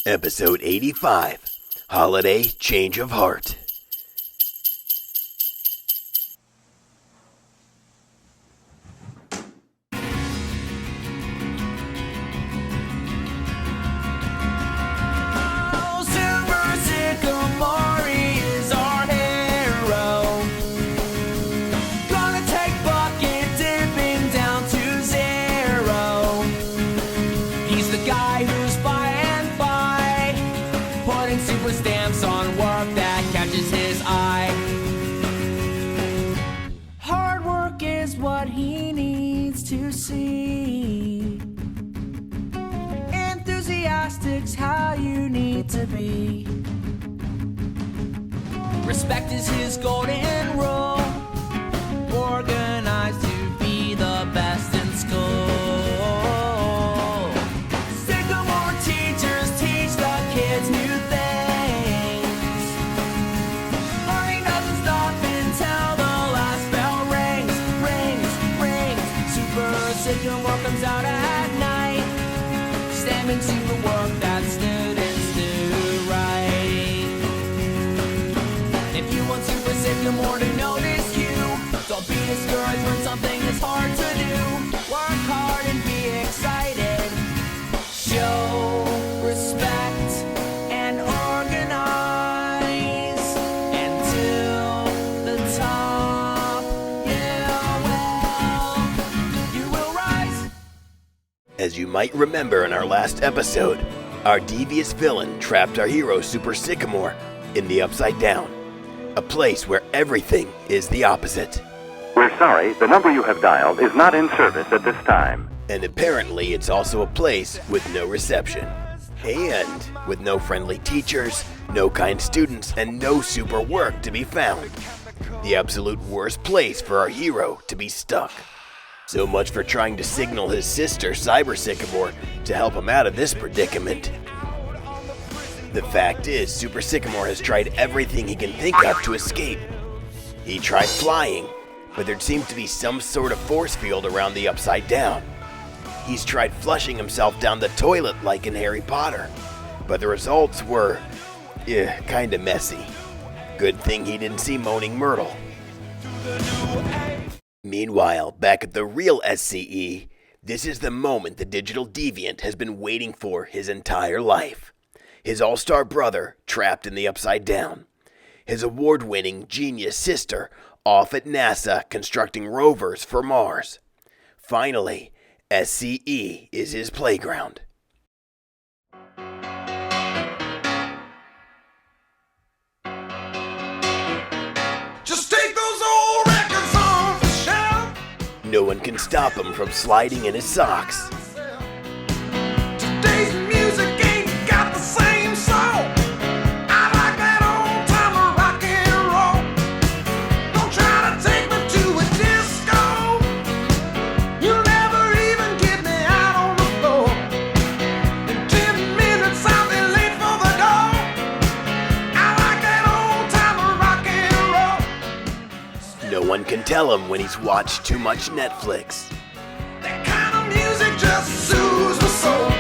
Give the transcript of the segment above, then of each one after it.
Episode 85, Holiday Change of Heart. Stamps on work that catches his eye. Hard work is what he needs to see. Enthusiastic's how you need to be. Respect is his golden rule. Organized to be the best in school. Sycamore teachers teach the kids new things. Sycamore comes out at night, stamping super work that students do right. If you want Super Sycamore to notice you, don't be discouraged when something is hard to do. Work hard and be excited. Show respect and organize until the top. As you might remember in our last episode, our devious villain trapped our hero Super Sycamore in the Upside Down, a place where everything is the opposite. We're sorry, the number you have dialed is not in service at this time. And apparently it's also a place with no reception. And with no friendly teachers, no kind students, and no super work to be found. The absolute worst place for our hero to be stuck. So much for trying to signal his sister, Cyber Sycamore, to help him out of this predicament. The fact is, Super Sycamore has tried everything he can think of to escape. He tried flying, but there seemed to be some sort of force field around the Upside Down. He's tried flushing himself down the toilet like in Harry Potter, but the results were, kinda messy. Good thing he didn't see Moaning Myrtle. Meanwhile, back at the real SCE, this is the moment the digital deviant has been waiting for his entire life. His all-star brother trapped in the Upside Down. His award-winning genius sister off at NASA constructing rovers for Mars. Finally, SCE is his playground. Just take those old records off the shelf. No one can stop him from sliding in his socks. Today's music ain't got the same soul. I like that old timer rock and roll. Don't try to take me to a disco. You'll never even get me out on the floor. In 10 minutes I'll be late for the door. I like that old timer rock and roll. No one can tell him when he's watched too much Netflix. That kind of music just soothes my soul.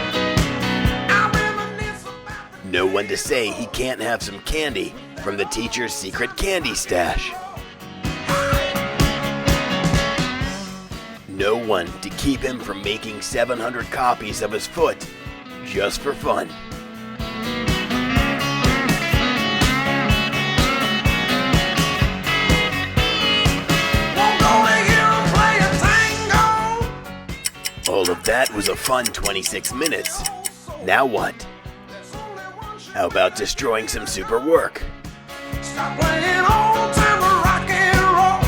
I reminisce about the No one to say he can't have some candy from the teacher's secret candy stash. No one to keep him from making 700 copies of his foot just for fun. won't go to hear 'em play a tango. All of that was a fun 26 minutes. Now what? How about destroying some super work? Stop playing old timer rock and roll.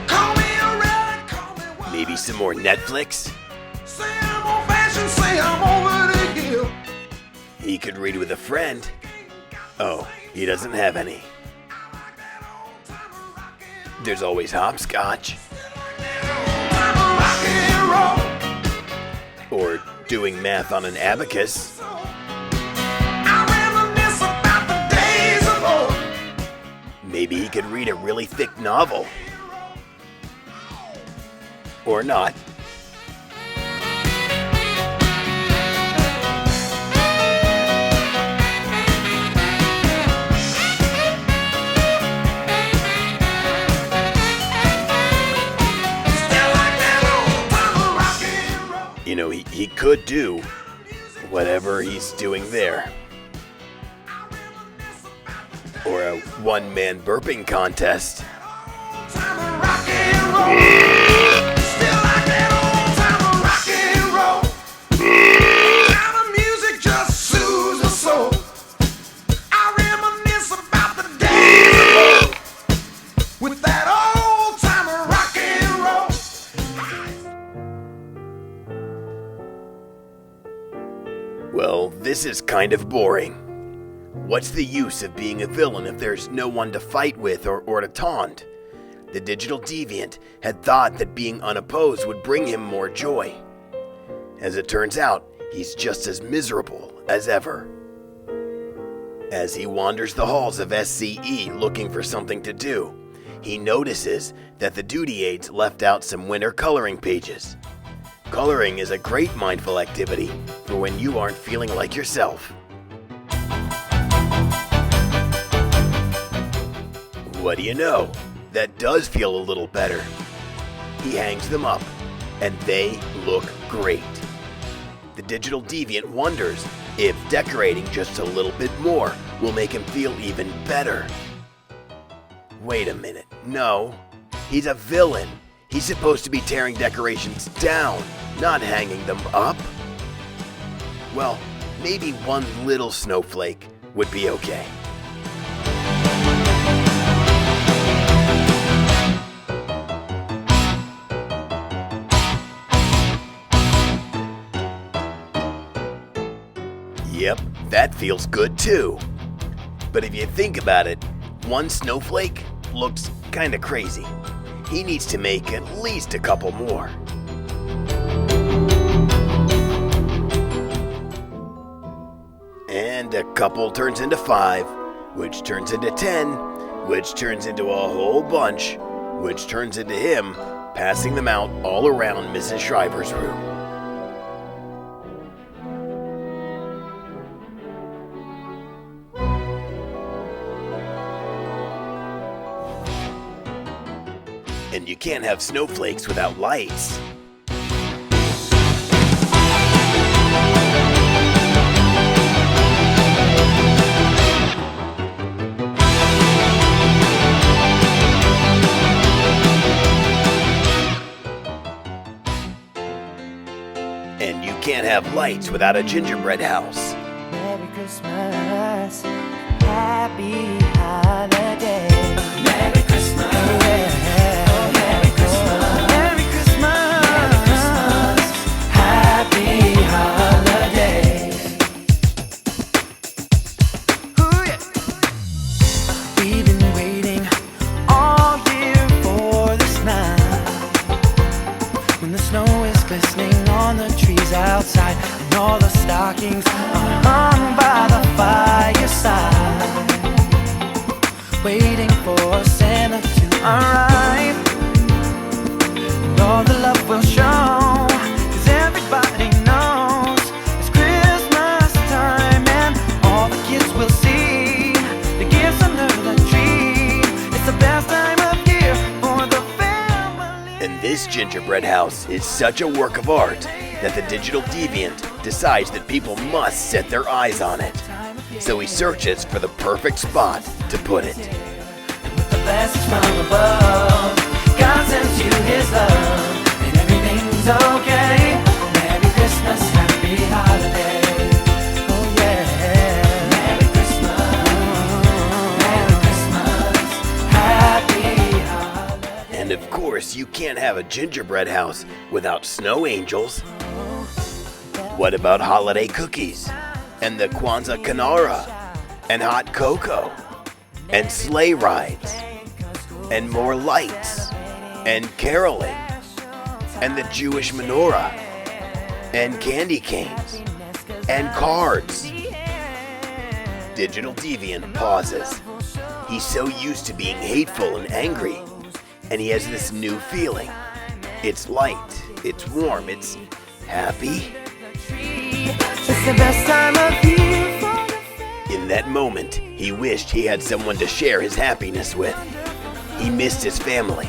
Call me a relic, call me what? Maybe some more Netflix? Say I'm old fashioned, say I'm over the hill. He could read with a friend. Oh, he doesn't have any. There's always hopscotch. Timer rock and roll. Or doing math on an abacus. I reminisce about the days of old. Maybe he could read a really thick novel. Or not. could do whatever he's doing there. Or a one-man burping contest. Time of rock and roll. Still like that old time of rock and roll. Now the music just soothes my soul. I reminisce about the days of old with that old time of rock and roll. Well, this is kind of boring. What's the use of being a villain if there's no one to fight with or to taunt? The digital deviant had thought that being unopposed would bring him more joy. As it turns out, he's just as miserable as ever. As he wanders the halls of SCE looking for something to do, he notices that the duty aides left out some winter coloring pages. Coloring is a great mindful activity for when you aren't feeling like yourself. What do you know? That does feel a little better. He hangs them up, and they look great. The digital deviant wonders if decorating just a little bit more will make him feel even better. Wait a minute, no, he's a villain. He's supposed to be tearing decorations down, not hanging them up. Well, maybe one little snowflake would be okay. Yep, that feels good too. But if you think about it, one snowflake looks kinda crazy. He needs to make at least a couple more. And a couple turns into 5, which turns into 10, which turns into a whole bunch, which turns into him passing them out all around Mrs. Shriver's room. And you can't have snowflakes without lights. And you can't have lights without a gingerbread house. Merry Christmas, happy holiday. Merry Christmas, Merry Christmas, Merry Christmas, happy holiday. Ooh, yeah. We've been waiting all year for this night, when the snow is glistening on the trees outside, and all the stockings are hung by the fireside, waiting for Santa to arrive, and all the love will show, 'cause everybody knows it's Christmas time, and all the kids will see the gifts under the tree. It's the best time of year for the family. And this gingerbread house is such a work of art that the digital deviant decides that people must set their eyes on it. So he searches for the perfect spot to put it. The blessings from above, God sends you His love, and everything's okay. Merry Christmas, happy holiday. Oh yeah. Merry Christmas, Merry Christmas, happy holiday. And of course, you can't have a gingerbread house without snow angels. What about holiday cookies? And the Kwanzaa Kinara? And hot cocoa? And sleigh rides? And more lights? And caroling? And the Jewish menorah? And candy canes? And cards? Digital deviant pauses. He's so used to being hateful and angry, and he has this new feeling. It's light, it's warm, it's happy. It's the best time of year for the family. In that moment, he wished he had someone to share his happiness with. He missed his family.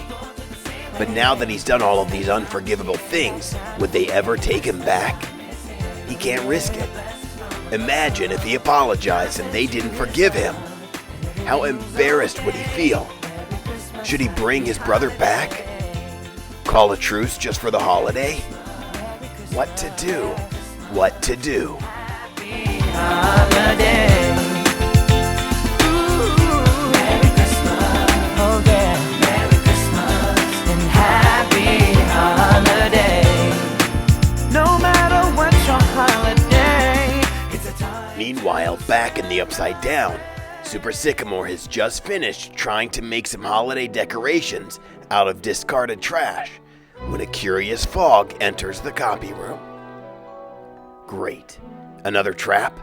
But now that he's done all of these unforgivable things, would they ever take him back? He can't risk it. Imagine if he apologized and they didn't forgive him. How embarrassed would he feel? Should he bring his brother back? Call a truce just for the holiday? What to do? What to do? Holiday. Ooh, Merry Christmas. Oh yeah. Merry Christmas and happy holiday. No matter what your holiday, it's a time. Meanwhile, back in the Upside Down, Super Sycamore has just finished trying to make some holiday decorations out of discarded trash when a curious fog enters the copy room. Great. Another trap?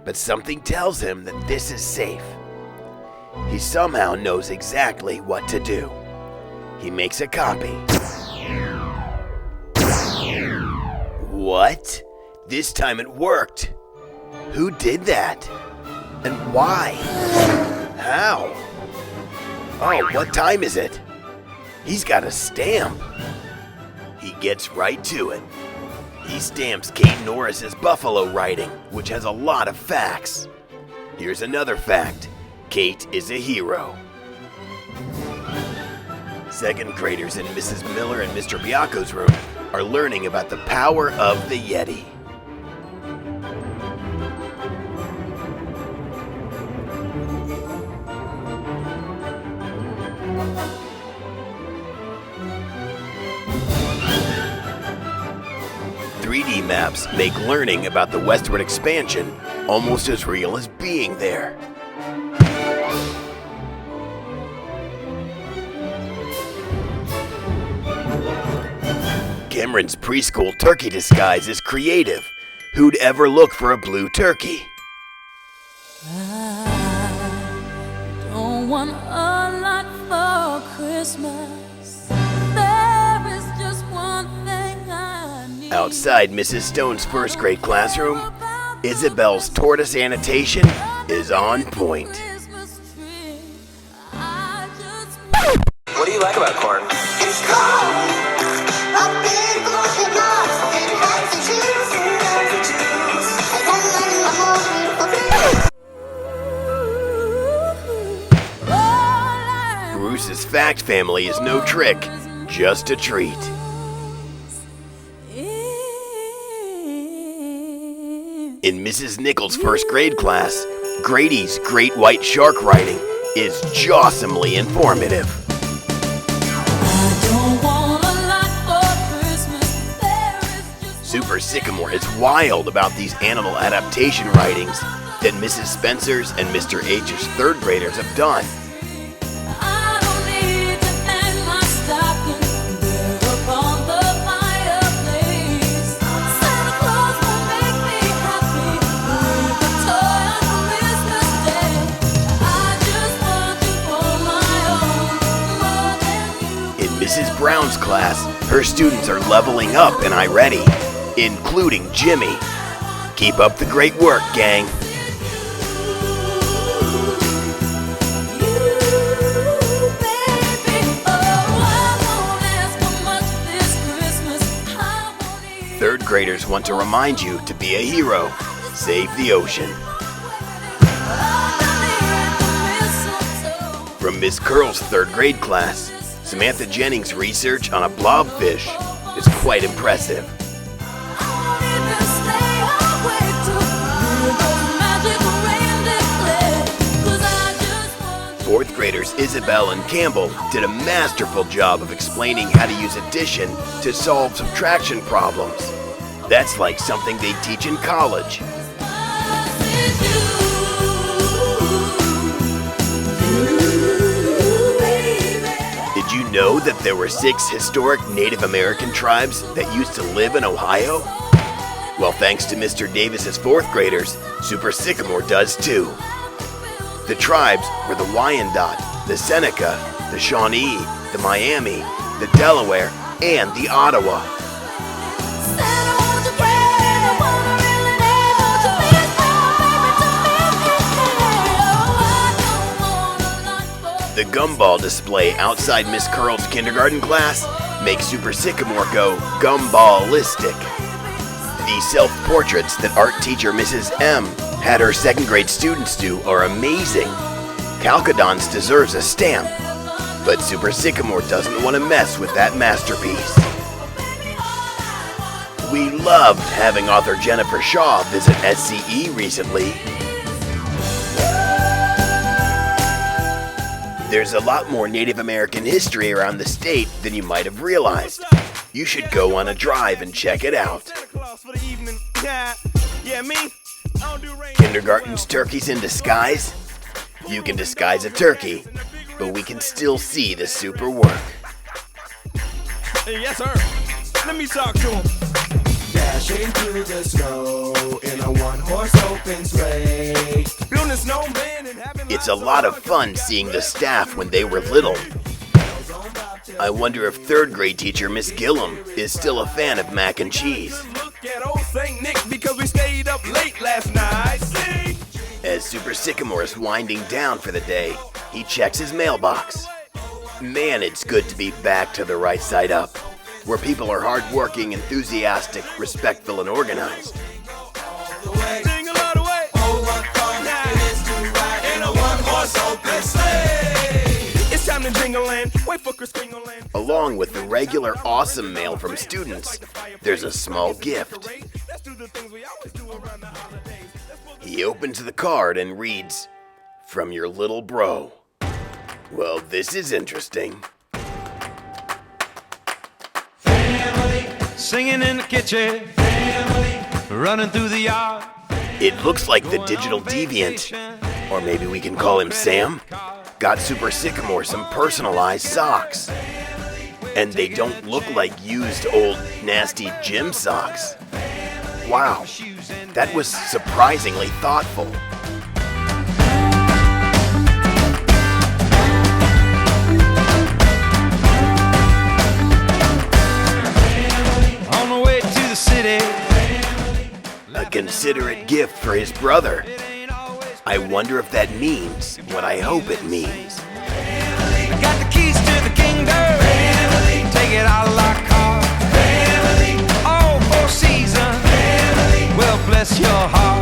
But something tells him that this is safe. He somehow knows exactly what to do. He makes a copy. What? This time it worked. Who did that? And why? How? Oh, what time is it? He's got a stamp. He gets right to it. He stamps Kate Norris's Buffalo writing, which has a lot of facts. Here's another fact. Kate is a hero. Second graders in Mrs. Miller and Mr. Biaco's room are learning about the power of the Yeti. .3D maps make learning about the westward expansion almost as real as being there. Cameron's preschool turkey disguise is creative. Who'd ever look for a blue turkey? I don't want a lot for Christmas. There is just one thing I need. Outside Mrs. Stone's first grade classroom, Isabel's tortoise annotation is on point. Christmas tree. I just What do you like about corn? It's cold. A big bucket box and lots of juice. And then a more beautiful thing. Bruce's fact family is no trick, just a treat. In Mrs. Nichols' first grade class, Grady's great white shark writing is jawsomely informative. Super Sycamore is wild about these animal adaptation writings that Mrs. Spencer's and Mr. H's third graders have done. In Mrs. Brown's class, her students are leveling up in iReady, including Jimmy. Keep up the great work, gang. Third graders want to remind you to be a hero. Save the ocean. From Miss Curl's third grade class, Samantha Jennings' research on a blobfish is quite impressive. Fourth graders Isabel and Campbell did a masterful job of explaining how to use addition to solve subtraction problems. That's like something they teach in college. Did you know that there were 6 historic Native American tribes that used to live in Ohio? Well, thanks to Mr. Davis's fourth graders, Super Sycamore does too. The tribes were the Wyandot, the Seneca, the Shawnee, the Miami, the Delaware, and the Ottawa. The gumball display outside Miss Curl's kindergarten class makes Super Sycamore go gumballistic. The self-portraits that art teacher Mrs. M had her second grade students do are amazing. Calcadons deserves a stamp, but Super Sycamore doesn't want to mess with that masterpiece. We loved having author Jennifer Shaw visit SCE recently. There's a lot more Native American history around the state than you might have realized. You should go on a drive and check it out. Kindergarten's turkeys in disguise? You can disguise a turkey, but we can still see the super work. Yes, sir. Let me talk to him. Dashing through the snow in a one-horse open sleigh. Building a snowman and having It's a lot of fun seeing the staff when they were little. I wonder if third grade teacher Miss Gillum is still a fan of mac and cheese. look at old St. Nick because we stayed up late last night. See? As Super Sycamore is winding down for the day, he checks his mailbox. Man, it's good to be back to the right side up, where people are hardworking, enthusiastic, respectful, and organized. Sing a lot of way. Oh, what fun it is to ride in a one-horse open sleigh. It's time to jingle and wait for Chris Kringle and Along with the regular awesome mail from students, there's a small gift. let's do the things we always do around the holidays. He opens the card and reads, "From your little bro." Well, this is interesting. Singing in the kitchen, family, running through the yard. It looks like the digital deviant, or maybe we can call him Sam, got Super Sycamore some personalized socks. And they don't look like used old nasty gym socks. Wow, that was surprisingly thoughtful. On the way to the city. A considerate gift for his brother. I wonder if that means what I hope it means. Got the keys to the kingdom. Take it out of our car. All four seasons. Well, bless your heart.